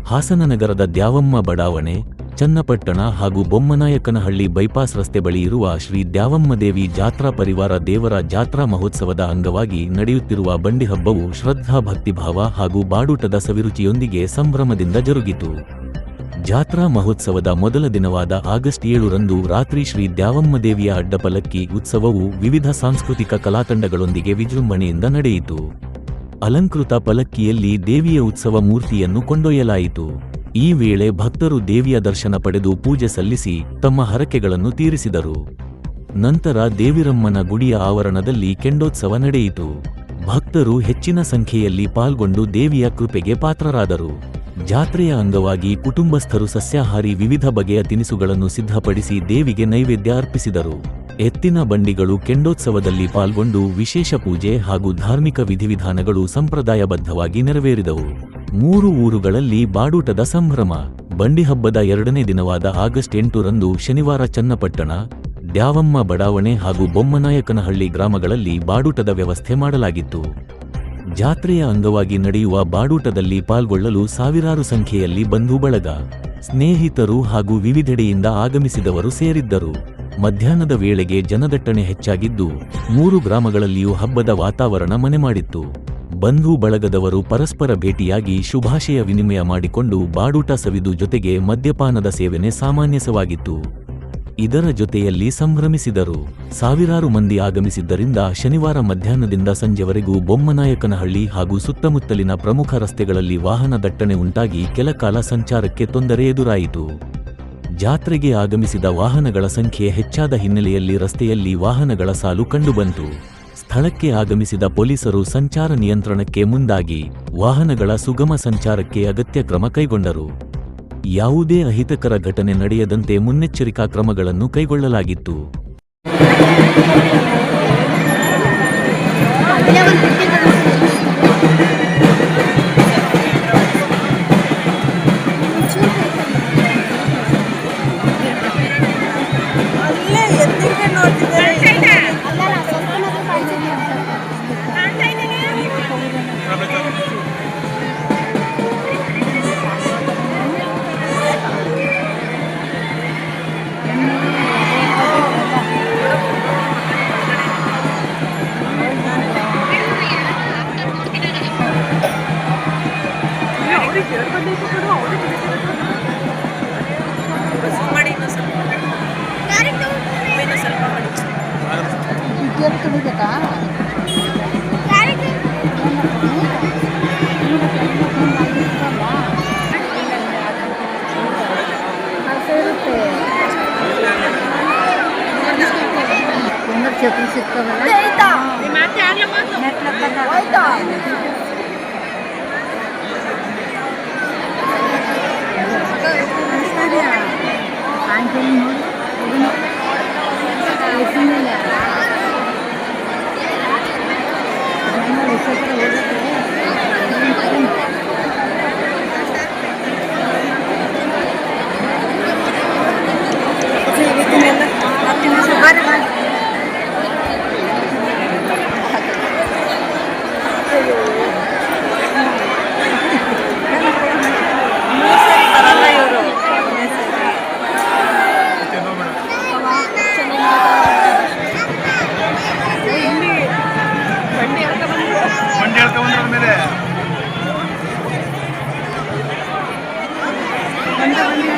ಹಾಸನ ನಗರದ ದ್ಯಾವಮ್ಮ ಬಡಾವಣೆ, ಚನ್ನಪಟ್ಟಣ ಹಾಗೂ ಬೊಮ್ಮನಾಯಕನಹಳ್ಳಿ ಬೈಪಾಸ್ ರಸ್ತೆ ಬಳಿ ಇರುವ ಶ್ರೀ ದ್ಯಾವಮ್ಮದೇವಿ ಜಾತ್ರಾ ಪರಿವಾರ ದೇವರ ಜಾತ್ರಾ ಮಹೋತ್ಸವದ ಅಂಗವಾಗಿ ನಡೆಯುತ್ತಿರುವ ಬಂಡಿ ಹಬ್ಬವು ಶ್ರದ್ಧಾ ಭಕ್ತಿಭಾವ ಹಾಗೂ ಬಾಡೂಟದ ಸವಿರುಚಿಯೊಂದಿಗೆ ಸಂಭ್ರಮದಿಂದ ಜರುಗಿತು. ಜಾತ್ರಾ ಮಹೋತ್ಸವದ ಮೊದಲ ದಿನವಾದ ಆಗಸ್ಟ್ 7ರಂದು ರಾತ್ರಿ ಶ್ರೀ ದ್ಯಾವಮ್ಮದೇವಿಯ ಅಡ್ಡಪಲ್ಲಕ್ಕಿ ಉತ್ಸವವು ವಿವಿಧ ಸಾಂಸ್ಕೃತಿಕ ಕಲಾತಂಡಗಳೊಂದಿಗೆ ವಿಜೃಂಭಣೆಯಿಂದ ನಡೆಯಿತು. ಅಲಂಕೃತ ಪಲ್ಲಕ್ಕಿಯಲ್ಲಿ ದೇವಿಯ ಉತ್ಸವ ಮೂರ್ತಿಯನ್ನು ಕೊಂಡೊಯ್ಯಲಾಯಿತು. ಈ ವೇಳೆ ಭಕ್ತರು ದೇವಿಯ ದರ್ಶನ ಪಡೆದು ಪೂಜೆ ಸಲ್ಲಿಸಿ ತಮ್ಮ ಹರಕೆಗಳನ್ನು ತೀರಿಸಿದರು. ನಂತರ ದೇವಿರಮ್ಮನ ಗುಡಿಯ ಆವರಣದಲ್ಲಿ ಕೆಂಡೋತ್ಸವ ನಡೆಯಿತು. ಭಕ್ತರು ಹೆಚ್ಚಿನ ಸಂಖ್ಯೆಯಲ್ಲಿ ಪಾಲ್ಗೊಂಡು ದೇವಿಯ ಕೃಪೆಗೆ ಪಾತ್ರರಾದರು. ಜಾತ್ರೆಯ ಅಂಗವಾಗಿ ಕುಟುಂಬಸ್ಥರು ಸಸ್ಯಾಹಾರಿ ವಿವಿಧ ಬಗೆಯ ತಿನಿಸುಗಳನ್ನು ಸಿದ್ಧಪಡಿಸಿ ದೇವಿಗೆ ನೈವೇದ್ಯ ಅರ್ಪಿಸಿದರು. ಎತ್ತಿನ ಬಂಡಿಗಳು ಕೆಂಡೋತ್ಸವದಲ್ಲಿ ಪಾಲ್ಗೊಂಡು ವಿಶೇಷ ಪೂಜೆ ಹಾಗೂ ಧಾರ್ಮಿಕ ವಿಧಿವಿಧಾನಗಳು ಸಂಪ್ರದಾಯಬದ್ಧವಾಗಿ ನೆರವೇರಿದವು. 3 ಊರುಗಳಲ್ಲಿ ಬಾಡೂಟದ ಸಂಭ್ರಮ. ಬಂಡಿ ಹಬ್ಬದ 2ನೇ ದಿನವಾದ ಆಗಸ್ಟ್ 8ರಂದು ಶನಿವಾರ ಚನ್ನಪಟ್ಟಣ, ದ್ಯಾವಮ್ಮ ಬಡಾವಣೆ ಹಾಗೂ ಬೊಮ್ಮನಾಯಕನಹಳ್ಳಿ ಗ್ರಾಮಗಳಲ್ಲಿ ಬಾಡೂಟದ ವ್ಯವಸ್ಥೆ ಮಾಡಲಾಗಿತ್ತು. ಜಾತ್ರೆಯ ಅಂಗವಾಗಿ ನಡೆಯುವ ಬಾಡೂಟದಲ್ಲಿ ಪಾಲ್ಗೊಳ್ಳಲು ಸಾವಿರಾರು ಸಂಖ್ಯೆಯಲ್ಲಿ ಬಂಧು ಬಳಗ, ಸ್ನೇಹಿತರು ಹಾಗೂ ವಿವಿಧೆಡೆಯಿಂದ ಆಗಮಿಸಿದವರು ಸೇರಿದ್ದರು. ಮಧ್ಯಾಹ್ನದ ವೇಳೆಗೆ ಜನದಟ್ಟಣೆ ಹೆಚ್ಚಾಗಿದ್ದು 3 ಗ್ರಾಮಗಳಲ್ಲಿಯೂ ಹಬ್ಬದ ವಾತಾವರಣ ಮನೆಮಾಡಿತ್ತು. ಬಂಧು ಬಳಗದವರು ಪರಸ್ಪರ ಭೇಟಿಯಾಗಿ ಶುಭಾಶಯ ವಿನಿಮಯ ಮಾಡಿಕೊಂಡು ಬಾಡೂಟ ಸವಿದು ಜೊತೆಗೆ ಮದ್ಯಪಾನದ ಸೇವನೆ ಸಾಮಾನ್ಯವಾಗಿತ್ತು. ಇದರ ಜೊತೆಯಲ್ಲಿ ಸಂಭ್ರಮಿಸಿದರು. ಸಾವಿರಾರು ಮಂದಿ ಆಗಮಿಸಿದ್ದರಿಂದ ಶನಿವಾರ ಮಧ್ಯಾಹ್ನದಿಂದ ಸಂಜೆವರೆಗೂ ಬೊಮ್ಮನಾಯಕನಹಳ್ಳಿ ಹಾಗೂ ಸುತ್ತಮುತ್ತಲಿನ ಪ್ರಮುಖ ರಸ್ತೆಗಳಲ್ಲಿ ವಾಹನ ದಟ್ಟಣೆ ಉಂಟಾಗಿ ಕೆಲಕಾಲ ಸಂಚಾರಕ್ಕೆ ತೊಂದರೆ ಎದುರಾಯಿತು. ಜಾತ್ರೆಗೆ ಆಗಮಿಸಿದ ವಾಹನಗಳ ಸಂಖ್ಯೆ ಹೆಚ್ಚಾದ ಹಿನ್ನೆಲೆಯಲ್ಲಿ ರಸ್ತೆಯಲ್ಲಿ ವಾಹನಗಳ ಸಾಲು ಕಂಡುಬಂತು. ಸ್ಥಳಕ್ಕೆ ಆಗಮಿಸಿದ ಪೊಲೀಸರು ಸಂಚಾರ ನಿಯಂತ್ರಣಕ್ಕೆ ಮುಂದಾಗಿ ವಾಹನಗಳ ಸುಗಮ ಸಂಚಾರಕ್ಕೆ ಅಗತ್ಯ ಕ್ರಮ ಕೈಗೊಂಡರು. ಯಾವುದೇ ಅಹಿತಕರ ಘಟನೆ ನಡೆಯದಂತೆ ಮುನ್ನೆಚ್ಚರಿಕಾ ಕ್ರಮಗಳನ್ನು ಕೈಗೊಳ್ಳಲಾಗಿತ್ತು. చెప్పులు సిక్కోవాలి ಬಂಡಿ